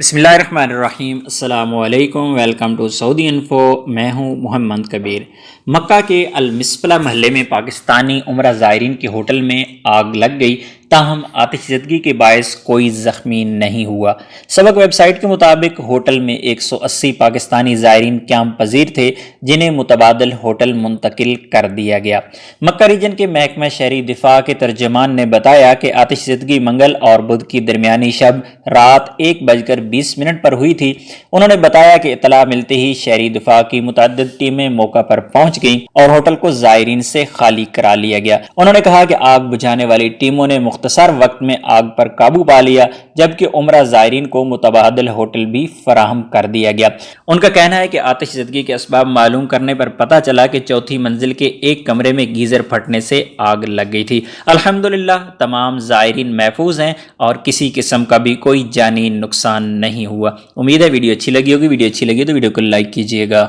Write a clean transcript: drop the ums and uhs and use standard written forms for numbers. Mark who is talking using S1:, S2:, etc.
S1: बिस्मिल्लाहिर्रहमानिर्रहीम अस्सलामु अलैकुम। Welcome to Saudi Info. मैं हूं मोहम्मद कबीर। मक्का के अल मिस्पला महल्ले में पाकिस्तानी उम्रा ज़ायरीन के होटल में आग लग गई, ताहम आतिशज़दगी के बायस कोई ज़ख्मी नहीं हुआ। सबक वेबसाइट के मुताबिक होटल में 180 पाकिस्तानी ज़ायरीन क़याम पजीर थे, जिन्हें मुतबादल होटल मुंतकिल कर दिया गया। मक्का रीजन के महकमा शहरी दिफा के तर्जमान ने बताया कि आतिशज़दगी मंगल और बुध की दरमियानी शब रात 1:20 पर हुई थी। उन्होंने बताया कि इतला मिलते ही शहरी दिफा की मुतअद्दिद टीमें मौका पर पहुंच गईं और होटल को ज़ायरीन से खाली करा लिया गया। उन्होंने कहा कि आग बुझाने वाली टीमों ने मुख्तसर वक्त में आग पर काबू पा लिया, जबकि उम्रा ज़ायरीन को मुतबादल होटल भी फराहम कर दिया गया। उनका कहना है कि आतिशज़दगी के असबाब मालूम करने पर पता चला कि चौथी मंजिल के एक कमरे में गीजर फटने से आग लग गई थी। अल्हम्दुलिल्लाह तमाम ज़ायरीन महफूज हैं और किसी किस्म का भी कोई जानी नुकसान नहीं हुआ। उम्मीद है वीडियो अच्छी लगी होगी। वीडियो अच्छी लगी तो वीडियो को लाइक कीजिएगा।